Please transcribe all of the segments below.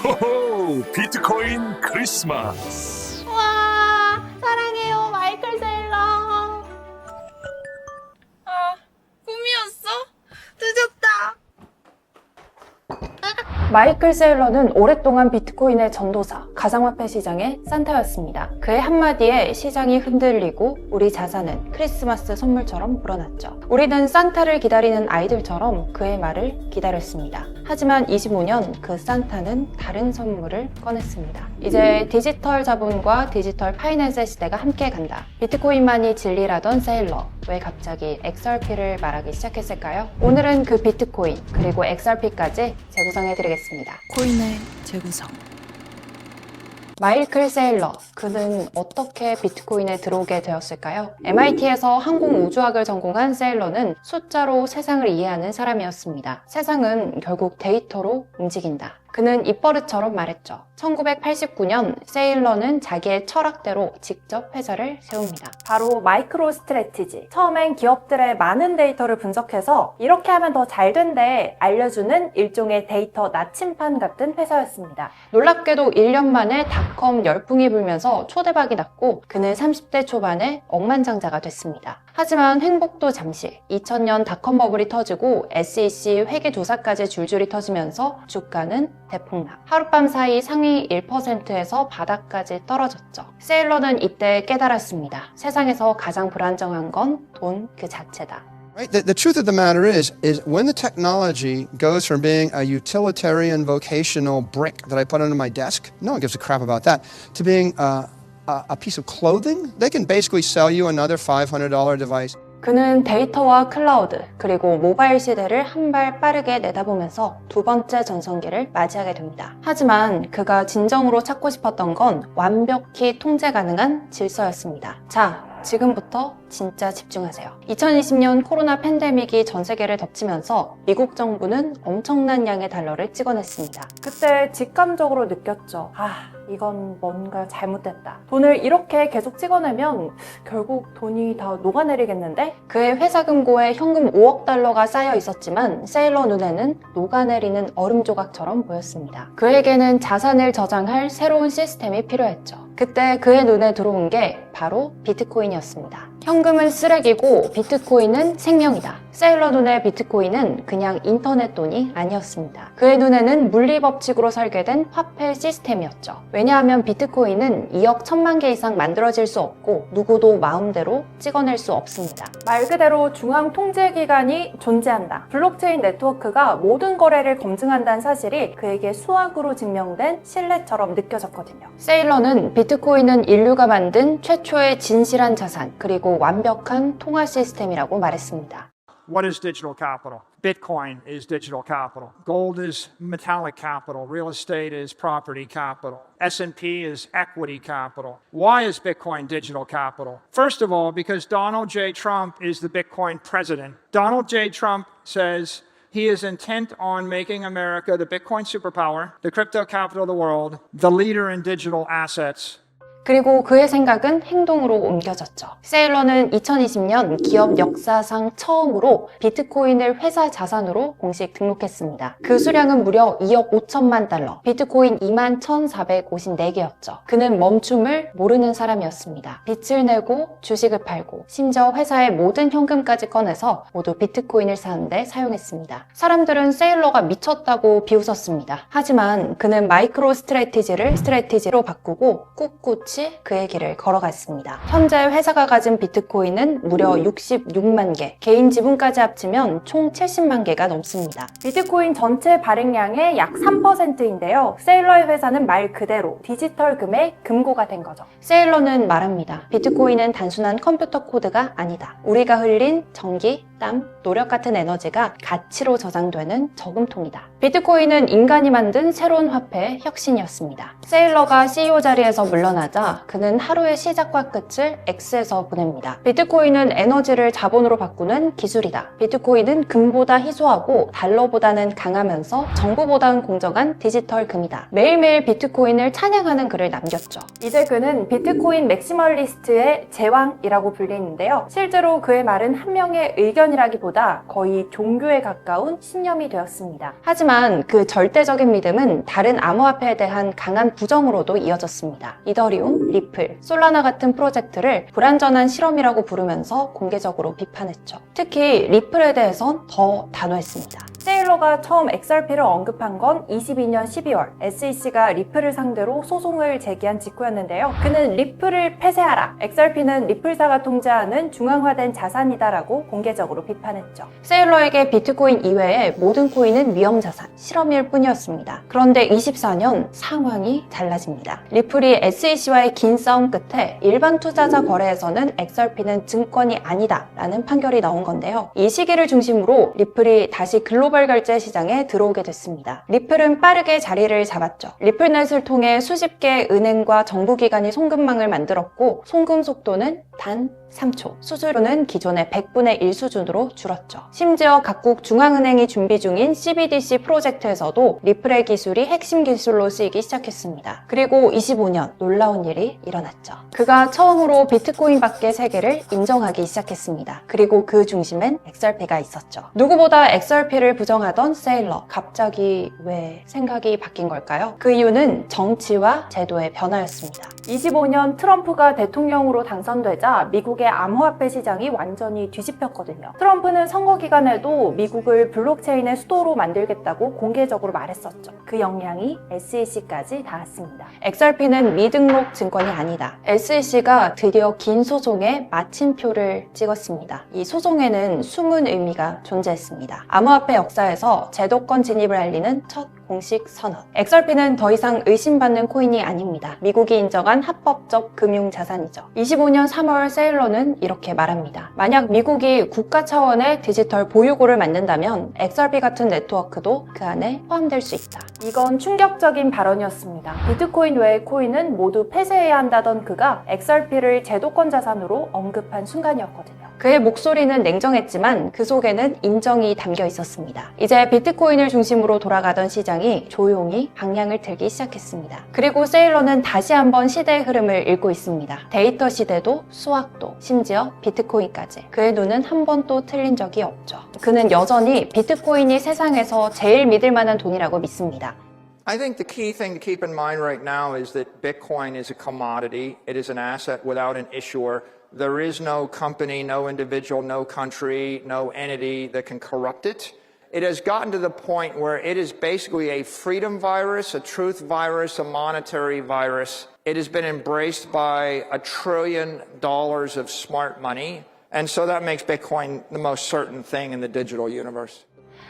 호호, 비트코인 크리스마스. 와, 사랑해요, 마이클 세일러. 아, 꿈이었어? 늦었다. 마이클 세일러는 오랫동안 비트코인의 전도사, 가상화폐 시장의 산타였습니다. 그의 한마디에 시장이 흔들리고 우리 자산은 크리스마스 선물처럼 불어났죠. 우리는 산타를 기다리는 아이들처럼 그의 말을 기다렸습니다. 하지만 25년 그 산타는 다른 선물을 꺼냈습니다. 이제 디지털 자본과 디지털 파이낸스의 시대가 함께 간다. 비트코인만이 진리라던 세일러, 왜 갑자기 XRP를 말하기 시작했을까요? 오늘은 그 비트코인 그리고 XRP까지 재구성해드리겠습니다. 코인의 재구성. 마이클 세일러, 그는 어떻게 비트코인에 들어오게 되었을까요? MIT에서 항공우주학을 전공한 세일러는 숫자로 세상을 이해하는 사람이었습니다. 세상은 결국 데이터로 움직인다. 그는 입버릇처럼 말했죠. 1989년 세일러는 자기의 철학대로 직접 회사를 세웁니다. 바로 마이크로 스트래티지. 처음엔 기업들의 많은 데이터를 분석해서 이렇게 하면 더 잘 된대 알려주는 일종의 데이터 나침판 같은 회사였습니다. 놀랍게도 1년 만에 닷컴 열풍이 불면서 초대박이 났고 그는 30대 초반에 억만장자가 됐습니다. 하지만 행복도 잠시. 2000년 닷컴 버블이 터지고 SEC 회계 조사까지 줄줄이 터지면서 주가는 대폭락. 하룻밤 사이 상위 1%에서 바닥까지 떨어졌죠. 세일러는 이때 깨달았습니다. 세상에서 가장 불안정한 건 돈 그 자체다. Right? The truth of the matter is when the technology goes from being a utilitarian vocational brick that I put under my desk, no one gives a crap about that, to being a piece of clothing, they can basically sell you another $500 device. 그는 데이터와 클라우드 그리고 모바일 시대를 한 발 빠르게 내다보면서 두 번째 전성기를 맞이하게 됩니다. 하지만 그가 진정으로 찾고 싶었던 건 완벽히 통제 가능한 질서였습니다. 자, 지금부터 진짜 집중하세요. 2020년 코로나 팬데믹이 전 세계를 덮치면서 미국 정부는 엄청난 양의 달러를 찍어냈습니다. 그때 직감적으로 느꼈죠. 이건 뭔가 잘못됐다. 돈을 이렇게 계속 찍어내면 결국 돈이 다 녹아내리겠는데? 그의 회사 금고에 현금 5억 달러가 쌓여 있었지만 세일러 눈에는 녹아내리는 얼음 조각처럼 보였습니다. 그에게는 자산을 저장할 새로운 시스템이 필요했죠. 그때 그의 눈에 들어온 게 바로 비트코인이었습니다. 현금은 쓰레기고 비트코인은 생명이다. 세일러 눈의 비트코인은 그냥 인터넷 돈이 아니었습니다. 그의 눈에는 물리법칙으로 설계된 화폐 시스템이었죠. 왜냐하면 비트코인은 2억 1000만 개 이상 만들어질 수 없고 누구도 마음대로 찍어낼 수 없습니다. 말 그대로 중앙 통제기관이 존재한다. 블록체인 네트워크가 모든 거래를 검증한다는 사실이 그에게 수학으로 증명된 신뢰처럼 느껴졌거든요. 세일러는 비트코인은 인류가 만든 최초의 진실한 자산 그리고 완벽한 통화 시스템이라고 말했습니다. What is digital capital? Bitcoin is digital capital. Gold is metallic capital. Real estate is property capital. S&P is equity capital. Why is Bitcoin digital capital? First of all, because Donald J. Trump is the Bitcoin president. Donald J. Trump says he is intent on making America the Bitcoin superpower, the crypto capital of the world, the leader in digital assets. 그리고 그의 생각은 행동으로 옮겨졌죠. 세일러는 2020년 기업 역사상 처음으로 비트코인을 회사 자산으로 공식 등록했습니다. 그 수량은 무려 2억 5천만 달러, 비트코인 21,454개였죠. 그는 멈춤을 모르는 사람이었습니다. 빚을 내고 주식을 팔고 심지어 회사의 모든 현금까지 꺼내서 모두 비트코인을 사는데 사용했습니다. 사람들은 세일러가 미쳤다고 비웃었습니다. 하지만 그는 마이크로 스트래티지로 바꾸고 꿋꿋이 그의 길을 걸어갔습니다. 현재 회사가 가진 비트코인은 무려 66만 개, 개인 지분까지 합치면 총 70만 개가 넘습니다. 비트코인 전체 발행량의 약 3%인데요. 세일러의 회사는 말 그대로 디지털 금의 금고가 된 거죠. 세일러는 말합니다. 비트코인은 단순한 컴퓨터 코드가 아니다. 우리가 흘린 전기, 땀, 노력 같은 에너지가 가치로 저장되는 저금통이다. 비트코인은 인간이 만든 새로운 화폐의 혁신이었습니다. 세일러가 CEO 자리에서 물러나자 그러나 그는 하루의 시작과 끝을 X에서 보냅니다. 비트코인은 에너지를 자본으로 바꾸는 기술이다. 비트코인은 금보다 희소하고 달러보다는 강하면서 정부보다는 공정한 디지털 금이다. 매일매일 비트코인을 찬양하는 글을 남겼죠. 이제 그는 비트코인 맥시멀리스트의 제왕이라고 불리는데요. 실제로 그의 말은 한 명의 의견이라기보다 거의 종교에 가까운 신념이 되었습니다. 하지만 그 절대적인 믿음은 다른 암호화폐에 대한 강한 부정으로도 이어졌습니다. 이더리움, 리플, 솔라나 같은 프로젝트를 불완전한 실험이라고 부르면서 공개적으로 비판했죠. 특히 리플에 대해선 더 단호했습니다. 세일러가 처음 XRP를 언급한 건 22년 12월 SEC가 리플을 상대로 소송을 제기한 직후였는데요. 그는 리플을 폐쇄하라. XRP는 리플사가 통제하는 중앙화된 자산이다라고 공개적으로 비판했죠. 세일러에게 비트코인 이외의 모든 코인은 위험자산, 실험일 뿐이었습니다. 그런데 24년 상황이 달라집니다. 리플이 SEC와의 긴 싸움 끝에 일반 투자자 거래에서는 XRP는 증권이 아니다 라는 판결이 나온 건데요. 이 시기를 중심으로 리플이 다시 글로벌 결제 시장에 들어오게 됐습니다. 리플은 빠르게 자리를 잡았죠. 리플넷을 통해 수십 개의 은행과 정부기관이 송금망을 만들었고 송금 속도는 단 3초, 수수료는 기존의 100분의 1 수준으로 줄었죠. 심지어 각국 중앙은행이 준비 중인 CBDC 프로젝트에서도 리플의 기술이 핵심 기술로 쓰이기 시작했습니다. 그리고 25년 놀라운 일이 일어났죠. 그가 처음으로 비트코인 밖의 세계를 인정하기 시작했습니다. 그리고 그 중심엔 XRP가 있었죠. 누구보다 XRP를 부정하던 세일러, 갑자기 왜 생각이 바뀐 걸까요? 그 이유는 정치와 제도의 변화였습니다. 25년 트럼프가 대통령으로 당선되자 미국의 암호화폐 시장이 완전히 뒤집혔거든요. 트럼프는 선거 기간에도 미국을 블록체인의 수도로 만들겠다고 공개적으로 말했었죠. 그 영향이 SEC까지 닿았습니다. XRP는 미등록 증권이 아니다. SEC가 드디어 긴 소송에 마침표를 찍었습니다. 이 소송에는 숨은 의미가 존재했습니다. 암호화폐 역사에서 제도권 진입을 알리는 첫 공식 선언. XRP는 더 이상 의심받는 코인이 아닙니다. 미국이 인정한 합법적 금융자산이죠. 25년 3월 세일러는 이렇게 말합니다. 만약 미국이 국가 차원의 디지털 보유고를 만든다면 XRP 같은 네트워크도 그 안에 포함될 수 있다. 이건 충격적인 발언이었습니다. 비트코인 외의 코인은 모두 폐쇄해야 한다던 그가 XRP를 제도권 자산으로 언급한 순간이었거든요. 그의 목소리는 냉정했지만 그 속에는 인정이 담겨 있었습니다. 이제 비트코인을 중심으로 돌아가던 시장이 조용히 방향을 틀기 시작했습니다. 그리고 세일러는 다시 한번 시대의 흐름을 읽고 있습니다. 데이터 시대도 수학도 심지어 비트코인까지. 그의 눈은 한 번도 틀린 적이 없죠. 그는 여전히 비트코인이 세상에서 제일 믿을 만한 돈이라고 믿습니다. I think the key thing to keep in mind right now is that Bitcoin is a commodity. It is an asset without an issuer. There is no company, no individual, no country, no entity that can corrupt it. It has gotten to the point where it is basically a freedom virus, a truth virus, a monetary virus. It has been embraced by $1 trillion of smart money. And so that makes Bitcoin the most certain thing in the digital universe.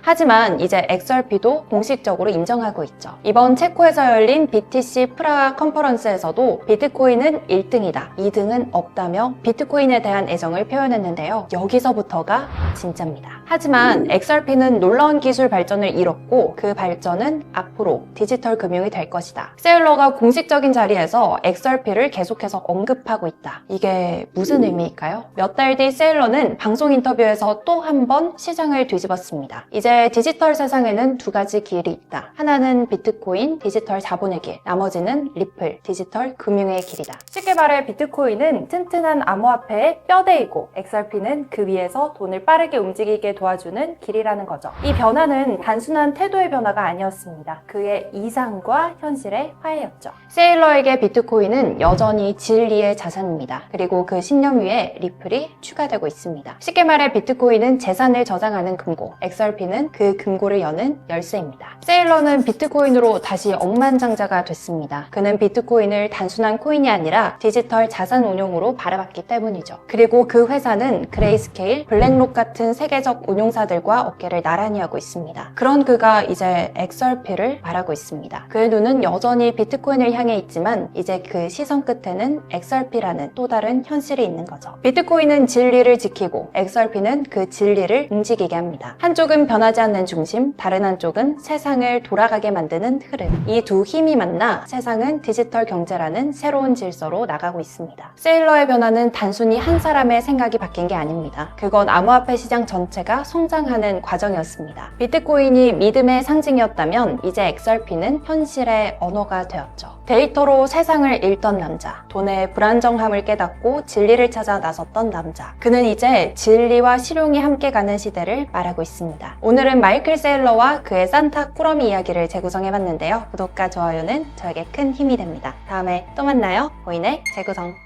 하지만 이제 XRP도 공식적으로 인정하고 있죠. 이번 체코에서 열린 BTC 프라하 컨퍼런스에서도 비트코인은 1등이다, 2등은 없다며 비트코인에 대한 애정을 표현했는데요. 여기서부터가 진짜입니다. 하지만 XRP는 놀라운 기술 발전을 이뤘고 그 발전은 앞으로 디지털 금융이 될 것이다. 세일러가 공식적인 자리에서 XRP를 계속해서 언급하고 있다. 이게 무슨 의미일까요? 몇 달 뒤 세일러는 방송 인터뷰에서 또 한 번 시장을 뒤집었습니다. 이제 디지털 세상에는 두 가지 길이 있다. 하나는 비트코인, 디지털 자본의 길, 나머지는 리플, 디지털 금융의 길이다. 쉽게 말해 비트코인은 튼튼한 암호화폐의 뼈대이고 XRP는 그 위에서 돈을 빠르게 움직이게 도와주는 길이라는 거죠. 이 변화는 단순한 태도의 변화가 아니었습니다. 그의 이상과 현실의 화해였죠. 세일러에게 비트코인은 여전히 진리의 자산입니다. 그리고 그 신념 위에 리플이 추가되고 있습니다. 쉽게 말해 비트코인은 재산을 저장하는 금고, XRP는 그 금고를 여는 열쇠입니다. 세일러는 비트코인으로 다시 억만장자가 됐습니다. 그는 비트코인을 단순한 코인이 아니라 디지털 자산 운용으로 바라봤기 때문이죠. 그리고 그 회사는 그레이스케일, 블랙록 같은 세계적 운용사들과 어깨를 나란히 하고 있습니다. 그런 그가 이제 XRP를 바라고 있습니다. 그의 눈은 여전히 비트코인을 향해 있지만 이제 그 시선 끝에는 XRP라는 또 다른 현실이 있는 거죠. 비트코인은 진리를 지키고 XRP는 그 진리를 움직이게 합니다. 한쪽은 변하지 않는 중심, 다른 한쪽은 세상을 돌아가게 만드는 흐름. 이 두 힘이 만나 세상은 디지털 경제라는 새로운 질서로 나가고 있습니다. 세일러의 변화는 단순히 한 사람의 생각이 바뀐 게 아닙니다. 그건 암호화폐 시장 전체가 성장하는 과정이었습니다. 비트코인이 믿음의 상징이었다면 이제 XRP는 현실의 언어가 되었죠. 데이터로 세상을 읽던 남자, 돈의 불안정함을 깨닫고 진리를 찾아 나섰던 남자. 그는 이제 진리와 실용이 함께 가는 시대를 말하고 있습니다. 오늘은 마이클 세일러와 그의 산타 꾸러미 이야기를 재구성해봤는데요. 구독과 좋아요는 저에게 큰 힘이 됩니다. 다음에 또 만나요. 고인의 재구성.